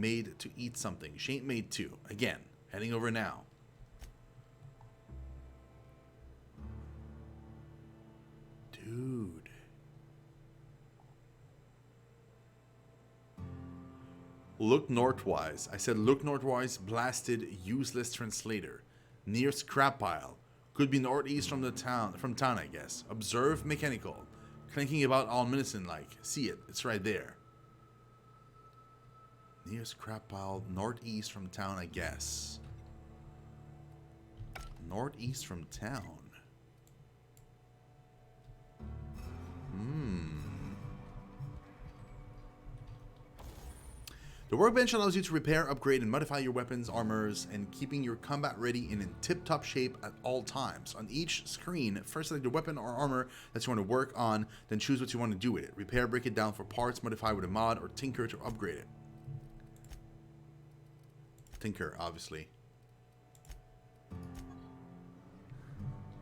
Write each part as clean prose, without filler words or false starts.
made to eat something. She ain't made to. Again, heading over now. Dude. Look northwise. I said look northwise. Blasted, useless translator. Near scrap pile. Could be northeast from town, I guess. Observe mechanical. Clanking about all menacing like. See it. It's right there. Near scrap pile. Northeast from town, I guess. Northeast from town. The workbench allows you to repair, upgrade, and modify your weapons, armors, and keeping your combat ready and in tip-top shape at all times. On each screen, first select the weapon or armor that you want to work on, then choose what you want to do with it. Repair, break it down for parts, modify with a mod, or tinker to upgrade it. Tinker, obviously.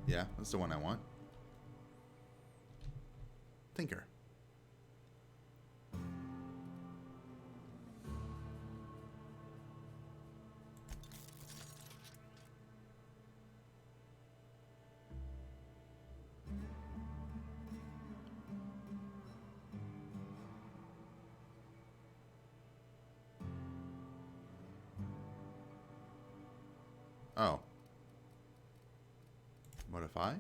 Yeah, that's the one I want. Tinker. Oh. Modify?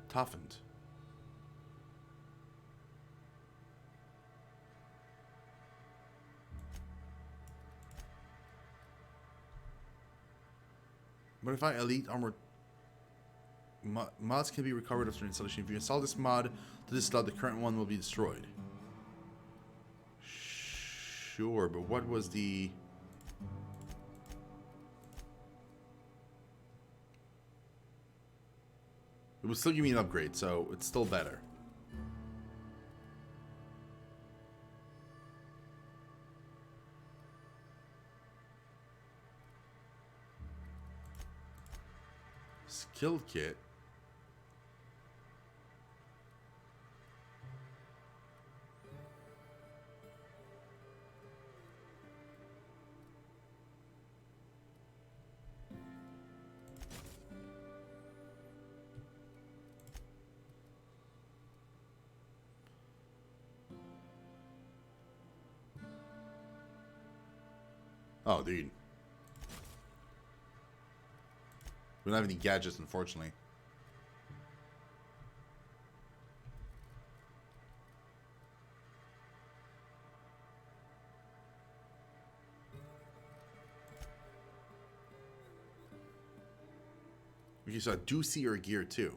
Toughened. Modify elite armor. Mods can be recovered after installation. If you install this mod to this slot, the current one will be destroyed. Sure, but what was the... It will still give me an upgrade, so it's still better. Skill kit. Oh, dude. We don't have any gadgets, unfortunately. Okay, so I do see your gear, too.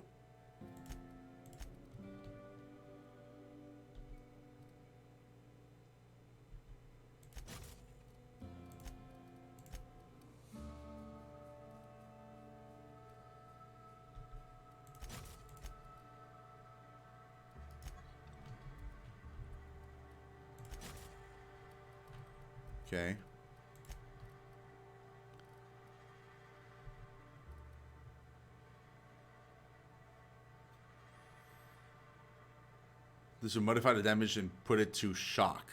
Okay. This will modify the damage and put it to shock.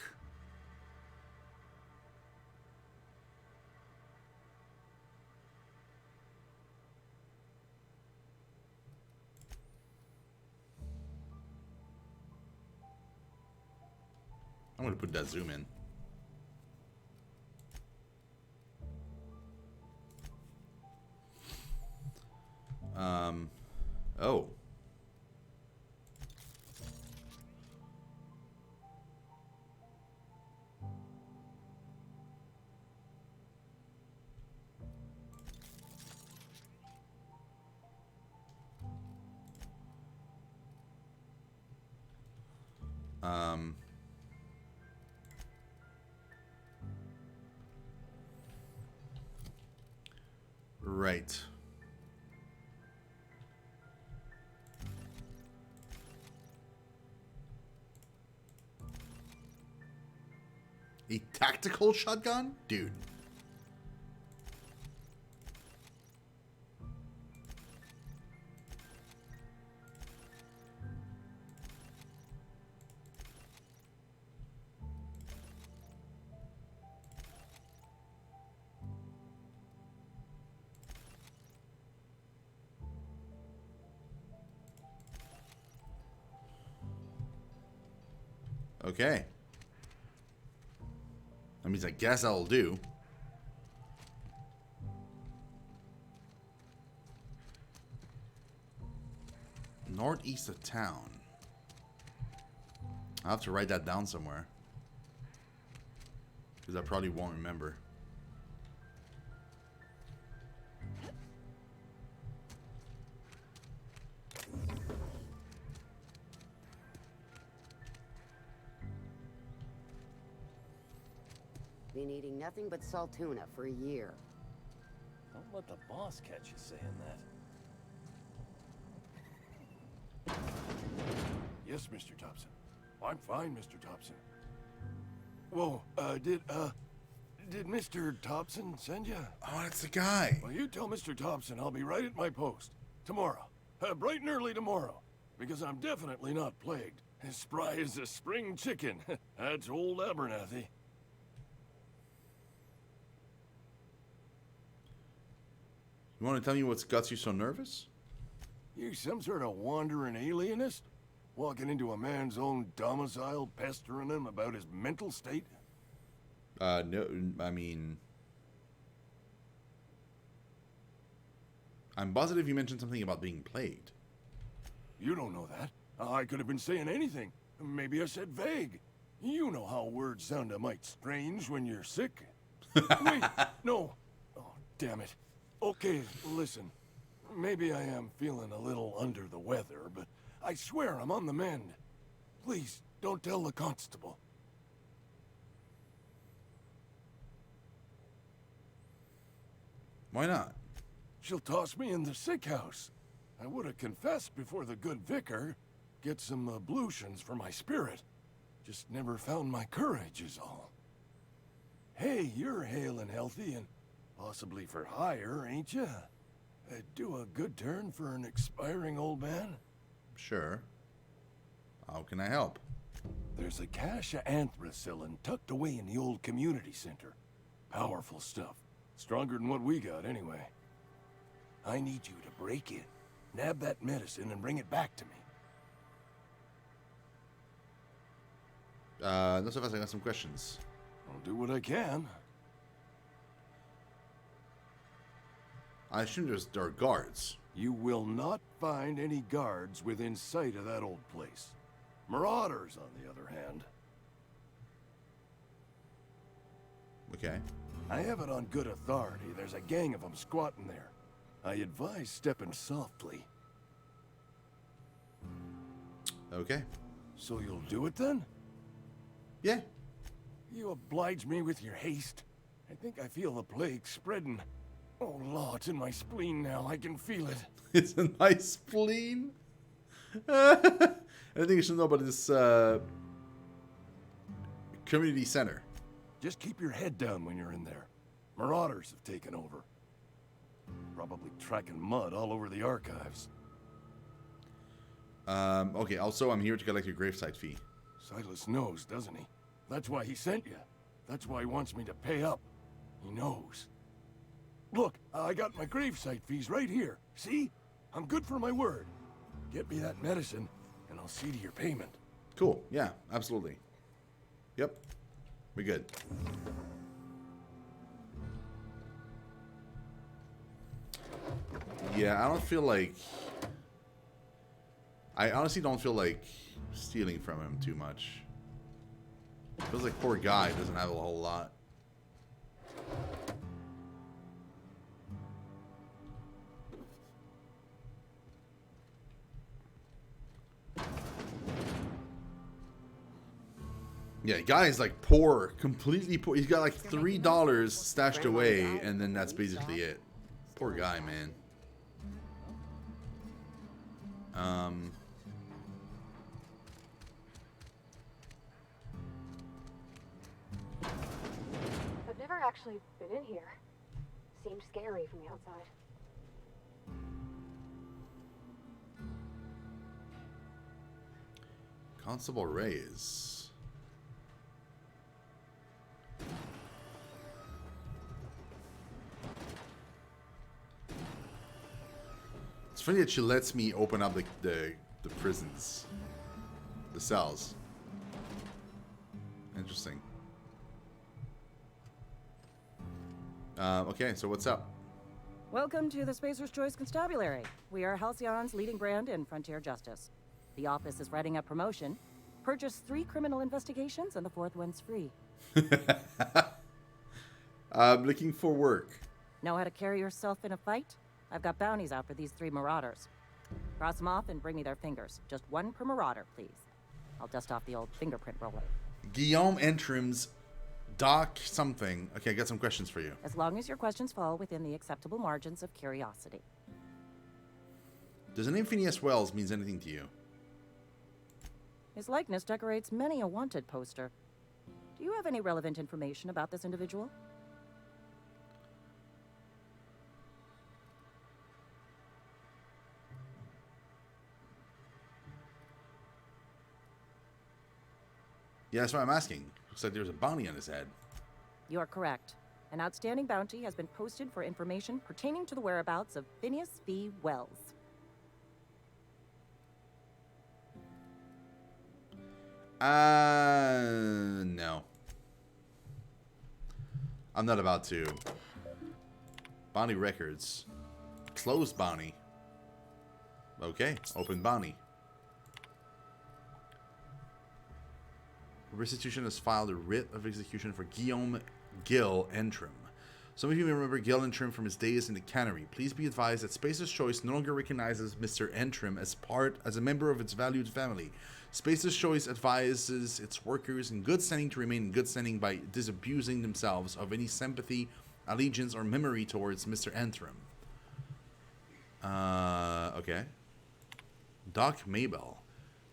I'm going to put that zoom in. Oh. Right. A tactical shotgun? Dude. Okay. That means I guess that'll do. Northeast of town. I'll have to write that down somewhere. Because I probably won't remember. Been eating nothing but salt tuna for a year. Don't let the boss catch you saying that. Yes, Mr. Thompson. I'm fine, Mr. Thompson. Whoa, did Mr. Thompson send you? Oh, that's the guy. Well, you tell Mr. Thompson I'll be right at my post. Tomorrow. Bright and early tomorrow. Because I'm definitely not plagued. As spry as a spring chicken. That's old Abernathy. You want to tell me what's got you so nervous? You some sort of wandering alienist? Walking into a man's own domicile, pestering him about his mental state? No, I mean... I'm positive you mentioned something about being plagued. You don't know that. I could have been saying anything. Maybe I said vague. You know how words sound a mite strange when you're sick. Wait, no. Oh, damn it. Okay, listen. Maybe I am feeling a little under the weather, but I swear I'm on the mend. Please, don't tell the constable. Why not? She'll toss me in the sick house. I would have confessed before the good vicar. Get some ablutions for my spirit. Just never found my courage is all. Hey, you're hale and healthy and possibly for hire, ain't ya? Do a good turn for an expiring old man? Sure. How can I help? There's a cache of anthracillin tucked away in the old community center. Powerful stuff. Stronger than what we got, anyway. I need you to break in, nab that medicine, and bring it back to me. Not so fast, I got some questions. I'll do what I can. I assume there are guards. You will not find any guards within sight of that old place. Marauders, on the other hand. Okay. I have it on good authority. There's a gang of them squatting there. I advise stepping softly. Okay. So you'll do it then? Yeah. You oblige me with your haste. I think I feel the plague spreading. Oh, Lord, it's in my spleen now. I can feel it. It's a nice spleen. I think you should know about this community center. Just keep your head down when you're in there. Marauders have taken over. Probably tracking mud all over the archives. Okay, also, I'm here to collect your gravesite fee. Silas knows, doesn't he? That's why he sent you. That's why he wants me to pay up. He knows. Look, I got my gravesite fees right here. See? I'm good for my word. Get me that medicine, and I'll see to your payment. Cool. Yeah, absolutely. Yep. We're good. Yeah, I don't feel like... I honestly don't feel like stealing from him too much. Feels like poor guy doesn't have a whole lot. Yeah, guy's like poor, completely poor. He's got like $3 stashed away, and then that's basically it. Poor guy, man. I've never actually been in here. Seemed scary from the outside. Constable Reyes. It's funny that she lets me open up the prisons, the cells. Interesting. Okay, so what's up? Welcome to the Spacer's Choice Constabulary. We are Halcyon's leading brand in frontier justice. The office is writing up promotion. Purchase 3 criminal investigations and the 4th one's free. I'm looking for work. Know how to carry yourself in a fight? I've got bounties out for these 3 marauders. Cross them off and bring me their fingers. Just 1 per marauder, please. I'll dust off the old fingerprint roller. Guillaume Entrim's Doc something. Okay, I got some questions for you. As long as your questions fall within the acceptable margins of curiosity. Does the name Phineas Wells means anything to you? His likeness decorates many a wanted poster. Do you have any relevant information about this individual? Yeah, that's what I'm asking. Looks like there's a bounty on his head. You are correct. An outstanding bounty has been posted for information pertaining to the whereabouts of Phineas V. Wells. No. I'm not about to. Bounty records. Closed bounty. Okay, open bounty. Restitution has filed a writ of execution for Guillaume Gil Entrim. Some of you may remember Gil Entrim from his days in the cannery. Please be advised that Spacer's Choice no longer recognizes Mr. Entrim as a member of its valued family. Spacer's Choice advises its workers in good standing to remain in good standing by disabusing themselves of any sympathy, allegiance, or memory towards Mr. Entrim. Okay. Doc Mabel.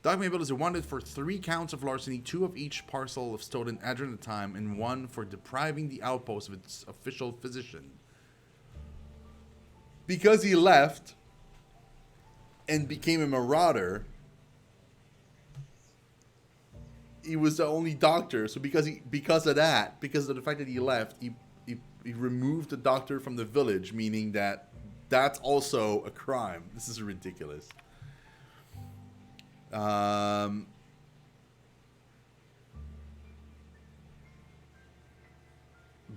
Doc Mabel is wanted for 3 counts of larceny, 2 of each parcel of stolen adrenatime, and 1 for depriving the outpost of its official physician. Because he left and became a marauder, he was the only doctor. So because of the fact that he left, he removed the doctor from the village, meaning that that's also a crime. This is ridiculous.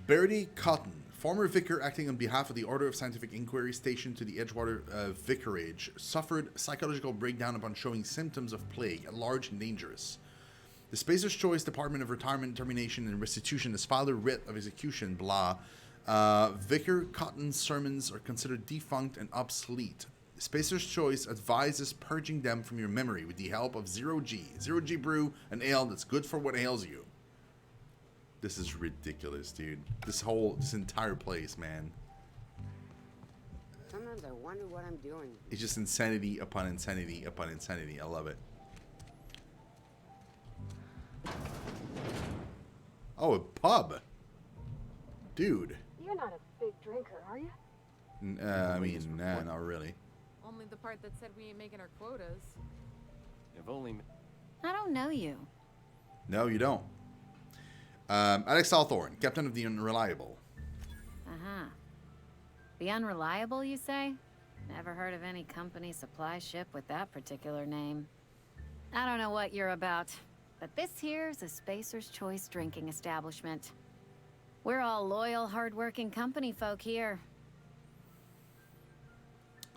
Bertie Cotton, former vicar acting on behalf of the Order of Scientific Inquiry stationed to the Edgewater Vicarage, suffered psychological breakdown upon showing symptoms of plague, large and dangerous. The Spacer's Choice Department of Retirement, Termination, and Restitution has filed a writ of execution, blah. Vicar Cotton's sermons are considered defunct and obsolete. Spacer's Choice advises purging them from your memory with the help of Zero G. Zero G brew, an ale that's good for what ails you. This is ridiculous, dude. This entire place, man. Sometimes I wonder what I'm doing. It's just insanity upon insanity upon insanity. I love it. Oh, a pub. Dude. You're not a big drinker, are you? I mean, nah, not really. Only the part that said we ain't making our quotas. If only. I don't know you. No, you don't. Alex Salthorn, Captain of the Unreliable. Uh-huh. The Unreliable, you say? Never heard of any company supply ship with that particular name. I don't know what you're about, but this here's a Spacer's Choice drinking establishment. We're all loyal, hard-working company folk here.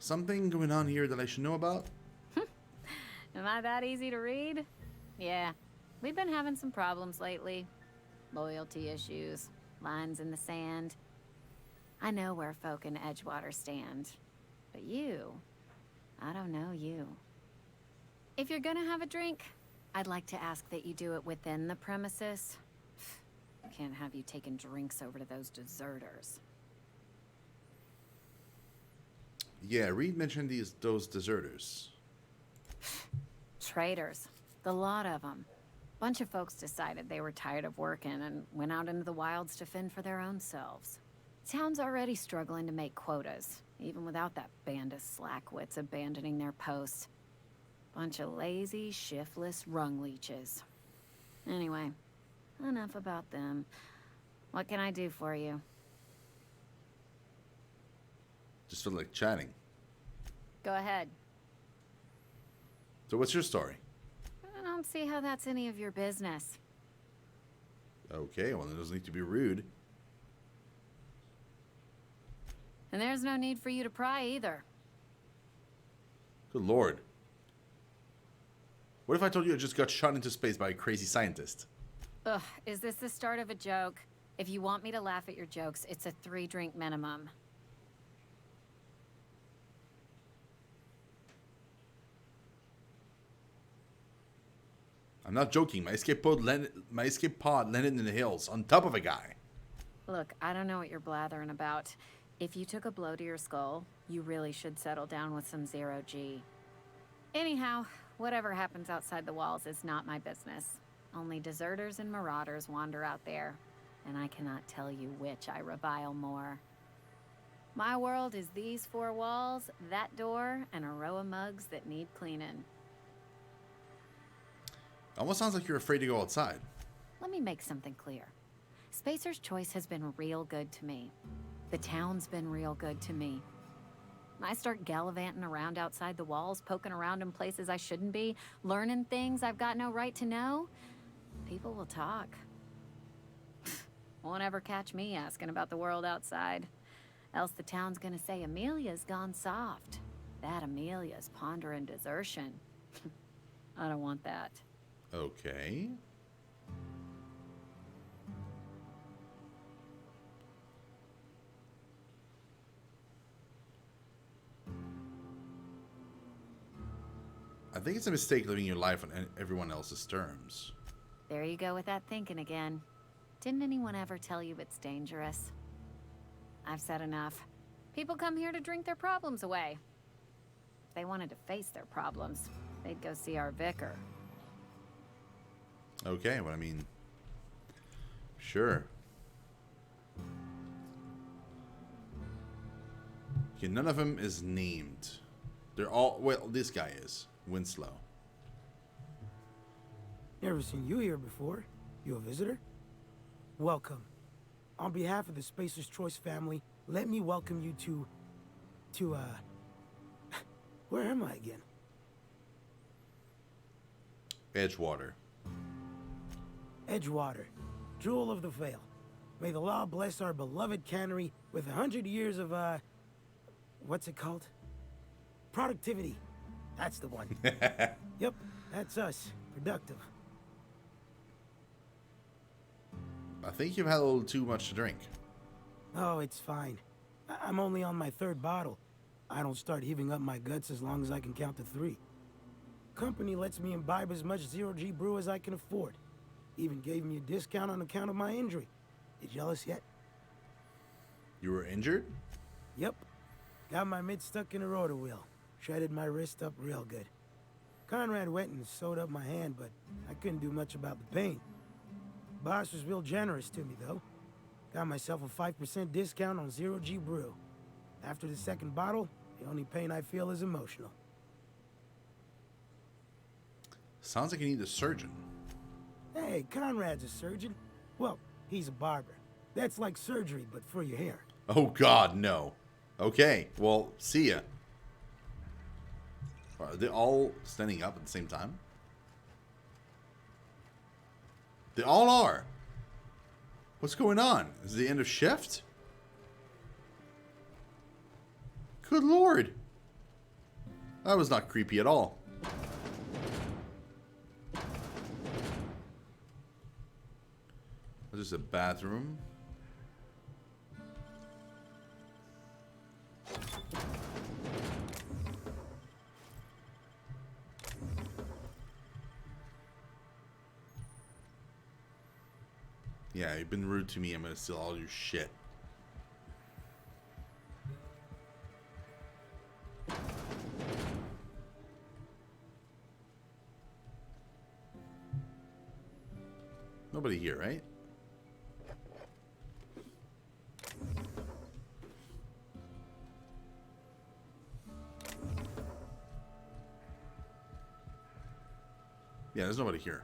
Something going on here that I should know about? Am I that easy to read? Yeah. We've been having some problems lately. Loyalty issues, lines in the sand. I know where folk in Edgewater stand. But you, I don't know you. If you're gonna have a drink, I'd like to ask that you do it within the premises. Can't have you taking drinks over to those deserters. Yeah, Reed mentioned those deserters. Traitors. The lot of them. Bunch of folks decided they were tired of working and went out into the wilds to fend for their own selves. Town's already struggling to make quotas, even without that band of slackwits abandoning their posts. Bunch of lazy, shiftless rung leeches. Anyway, enough about them. What can I do for you? Just feel like chatting. Go ahead. So what's your story? I don't see how that's any of your business. Okay, well, it doesn't need to be rude. And there's no need for you to pry either. Good lord. What if I told you I just got shot into space by a crazy scientist? Ugh, is this the start of a joke? If you want me to laugh at your jokes, it's a 3-drink minimum. I'm not joking. My escape pod landed in the hills on top of a guy. Look, I don't know what you're blathering about. If you took a blow to your skull, you really should settle down with some zero-G. Anyhow, whatever happens outside the walls is not my business. Only deserters and marauders wander out there, and I cannot tell you which I revile more. My world is these 4 walls, that door, and a row of mugs that need cleaning. Almost sounds like you're afraid to go outside. Let me make something clear. Spacer's Choice has been real good to me. The town's been real good to me. I start gallivanting around outside the walls, poking around in places I shouldn't be, learning things I've got no right to know. People will talk. Won't ever catch me asking about the world outside. Else the town's gonna say Amelia's gone soft. That Amelia's pondering desertion. I don't want that. Okay. I think it's a mistake living your life on everyone else's terms. There you go with that thinking again. Didn't anyone ever tell you it's dangerous? I've said enough. People come here to drink their problems away. If they wanted to face their problems, they'd go see our vicar. Okay, well, I mean, sure. Okay, none of them is named. They're all, well, this guy is. Winslow. Never seen you here before. You a visitor? Welcome. On behalf of the Spacer's Choice family, let me welcome you to, where am I again? Edgewater. Edgewater, jewel of the Vale. May the law bless our beloved cannery with 100 years of, what's it called? Productivity. That's the one. Yep, that's us. Productive. I think you've had a little too much to drink. Oh, it's fine. I'm only on my 3rd bottle. I don't start heaving up my guts as long as I can count to 3. Company lets me imbibe as much zero-G brew as I can afford. Even gave me a discount on account of my injury. You jealous yet? You were injured? Yep. Got my mid stuck in a rotor wheel. Shredded my wrist up real good. Conrad went and sewed up my hand, but I couldn't do much about the pain. Boss was real generous to me, though. Got myself a 5% discount on zero-G brew. After the 2nd bottle, the only pain I feel is emotional. Sounds like you need a surgeon. Hey, Conrad's a surgeon. Well, he's a barber. That's like surgery, but for your hair. Oh God, no. Okay, well, see ya. Are they all standing up at the same time? They all are. What's going on? Is it the end of shift? Good lord. That was not creepy at all. This is a bathroom. Yeah, you've been rude to me. I'm gonna steal all your shit. Nobody here, right? Yeah, there's nobody here.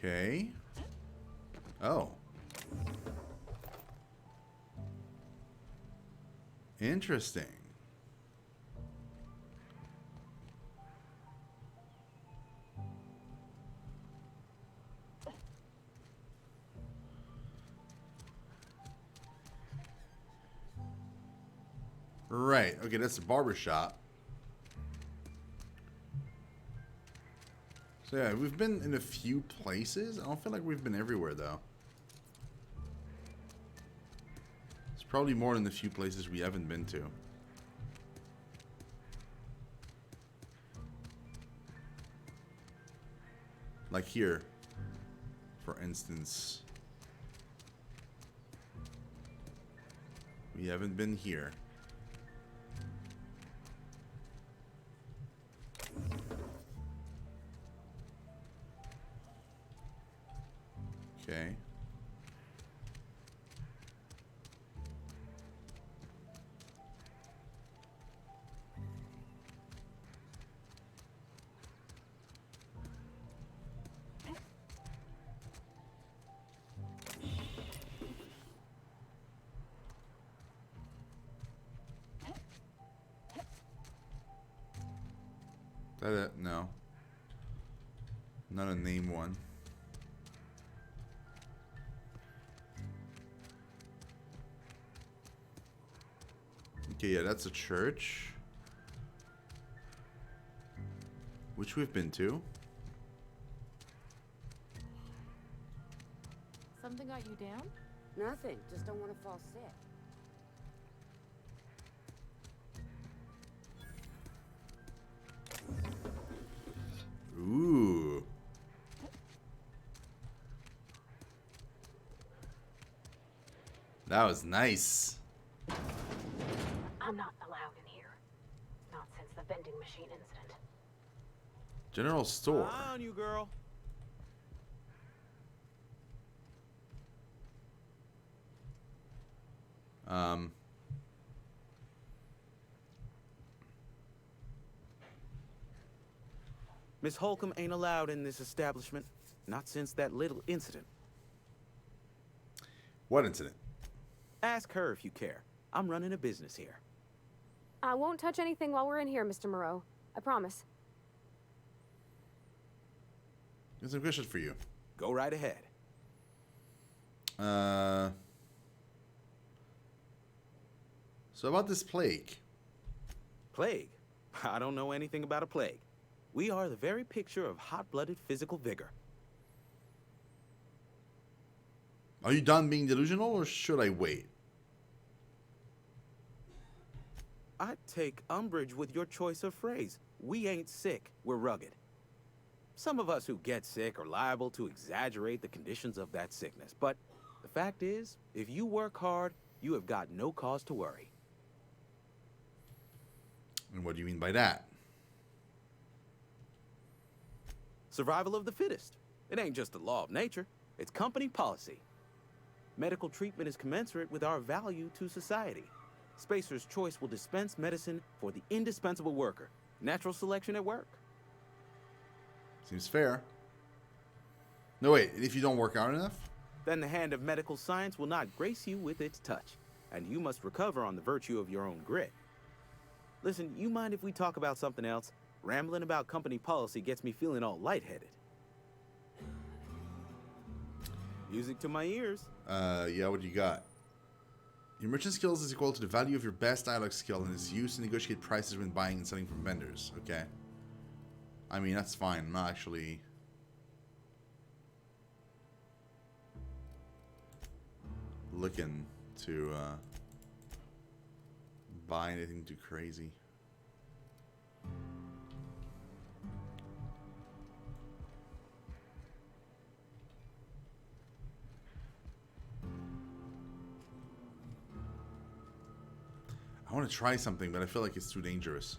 Okay. Oh. Interesting. Right. Okay, that's the barber shop. So yeah, we've been in a few places. I don't feel like we've been everywhere though. It's probably more than the few places we haven't been to. Like here, for instance. We haven't been here. Okay. That it? No. Not a name one. Okay, yeah, that's a church. Which we've been to. Something got you down? Nothing. Just don't want to fall sick. Ooh. That was nice. I'm not allowed in here. Not since the vending machine incident. General store. Eye on you, girl. Miss Holcomb ain't allowed in this establishment. Not since that little incident. What incident? Ask her if you care. I'm running a business here. I won't touch anything while we're in here, Mr. Moreau. I promise. There's some questions for you. Go right ahead. So about this plague. Plague? I don't know anything about a plague. We are the very picture of hot-blooded physical vigor. Are you done being delusional, or should I wait? I take umbrage with your choice of phrase. We ain't sick, we're rugged. Some of us who get sick are liable to exaggerate the conditions of that sickness, but the fact is, if you work hard, you have got no cause to worry. And what do you mean by that? Survival of the fittest. It ain't just a law of nature, it's company policy. Medical treatment is commensurate with our value to society. Spacer's Choice will dispense medicine for the indispensable worker. Natural selection at work. Seems fair. No, wait. If you don't work out enough? Then the hand of medical science will not grace you with its touch, and you must recover on the virtue of your own grit. Listen, you mind if we talk about something else? Rambling about company policy gets me feeling all lightheaded. Music to my ears. Yeah, what do you got? Your merchant skills is equal to the value of your best dialogue skill and is used to negotiate prices when buying and selling from vendors. Okay. I mean, that's fine. I'm not actually... looking to buy anything too crazy. I want to try something, but I feel like it's too dangerous.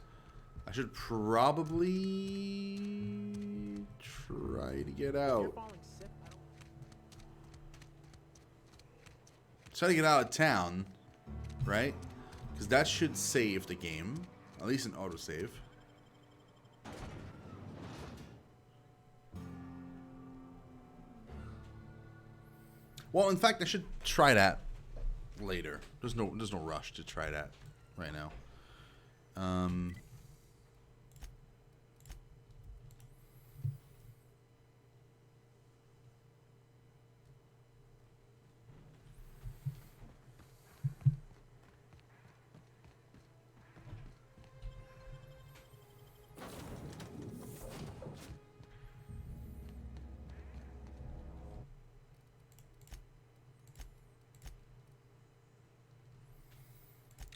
I should probably try to get out. Try to get out of town, right? Because that should save the game. At least an autosave. Well, in fact, I should try that later. There's no rush to try that right now.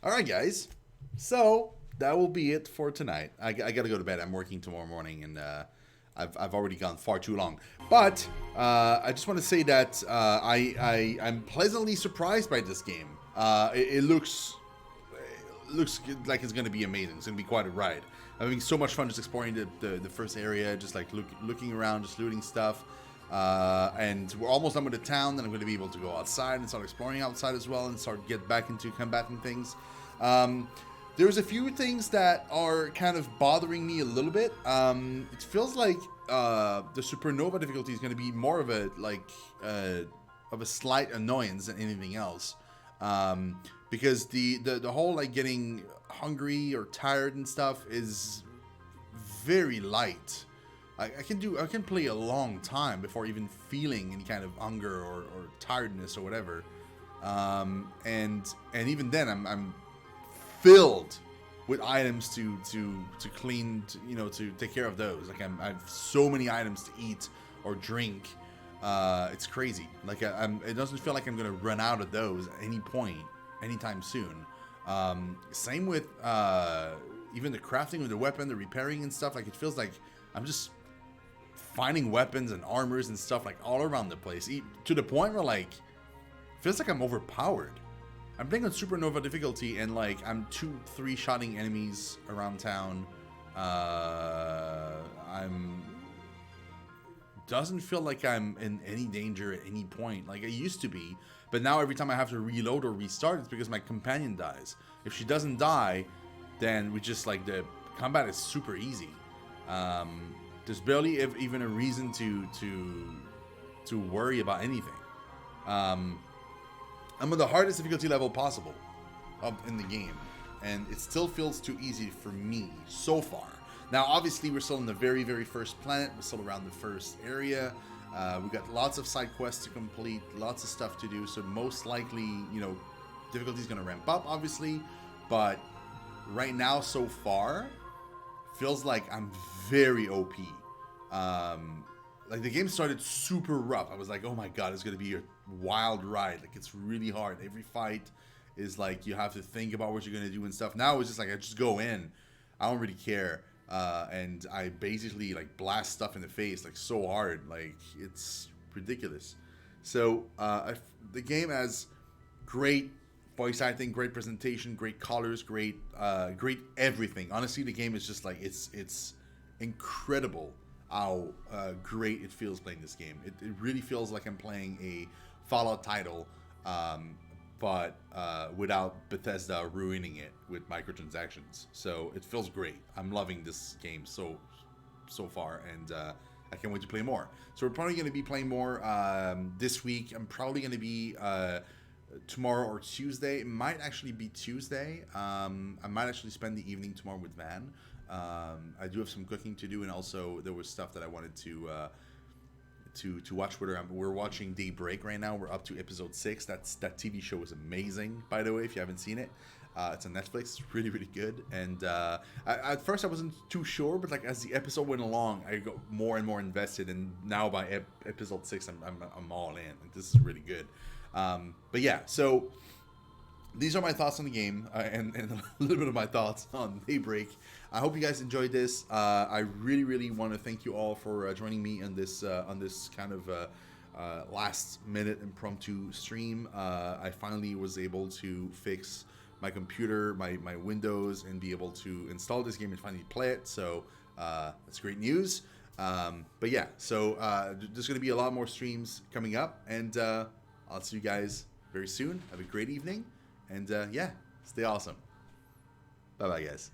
All right, guys. So that will be it for tonight. I gotta go to bed. I'm working tomorrow morning, and I've already gone far too long. But I just want to say that I'm pleasantly surprised by this game. It looks like it's gonna be amazing. It's gonna be quite a ride. I'm having so much fun just exploring the first area, just like looking around, just looting stuff. And we're almost done with the town. Then I'm going to be able to go outside and start exploring outside as well, and get back into combating things. There's a few things that are kind of bothering me a little bit. It feels like the Supernova difficulty is going to be more of a slight annoyance than anything else, because the whole like getting hungry or tired and stuff is very light. I can play a long time before even feeling any kind of hunger or tiredness or whatever, and even then I'm filled with items to clean, to take care of those. Like I have so many items to eat or drink. It's crazy. Like it doesn't feel like I'm gonna run out of those at any point anytime soon. Same with even the crafting of the weapon, the repairing and stuff. Like it feels like I'm just finding weapons and armors and stuff like all around the place, to the point where like feels like I'm overpowered. I'm playing on Supernova difficulty, and like I'm 2-3 shotting enemies around town. Doesn't feel like I'm in any danger at any point like I used to be, but now every time I have to reload or restart, it's because my companion dies. If she doesn't die, then we just like the combat is super easy. There's barely even a reason to worry about anything. I'm on the hardest difficulty level possible up in the game, and it still feels too easy for me so far. Now, obviously, we're still in the very, very first planet. We're still around the first area. We got lots of side quests to complete, lots of stuff to do. So most likely, difficulty is going to ramp up, obviously. But right now, so far, feels like I'm very OP. Like the game started super rough. I was like, oh my god, it's gonna be a wild ride. Like it's really hard. Every fight is like you have to think about what you're gonna do and stuff. Now it's just like I just go in. I don't really care, and I basically like blast stuff in the face like so hard. Like it's ridiculous. So the game has great voice acting, great presentation, great colors, great everything. Honestly, the game is just like it's incredible how great it feels playing this game. It really feels like I'm playing a Fallout title, but without Bethesda ruining it with microtransactions. So it feels great. I'm loving this game so far, and I can't wait to play more. So we're probably going to be playing more this week. I'm probably going to be tomorrow or Tuesday. It might actually be Tuesday. I might actually spend the evening tomorrow with Van. I do have some cooking to do, and also there was stuff that I wanted to watch with her. We're watching Daybreak right now. We're up to episode 6. That TV show is amazing, by the way, if you haven't seen it. It's on Netflix. It's really, really good. And at first I wasn't too sure, but like as the episode went along, I got more and more invested, and now by episode 6 I'm all in. Like, this is really good. But yeah, so these are my thoughts on the game, and a little bit of my thoughts on Daybreak. I hope you guys enjoyed this. I really, really want to thank you all for joining me on this kind of last-minute impromptu stream. I finally was able to fix my computer, my Windows, and be able to install this game and finally play it. So that's great news. But yeah, so there's going to be a lot more streams coming up, and I'll see you guys very soon. Have a great evening, and yeah, stay awesome. Bye-bye, guys.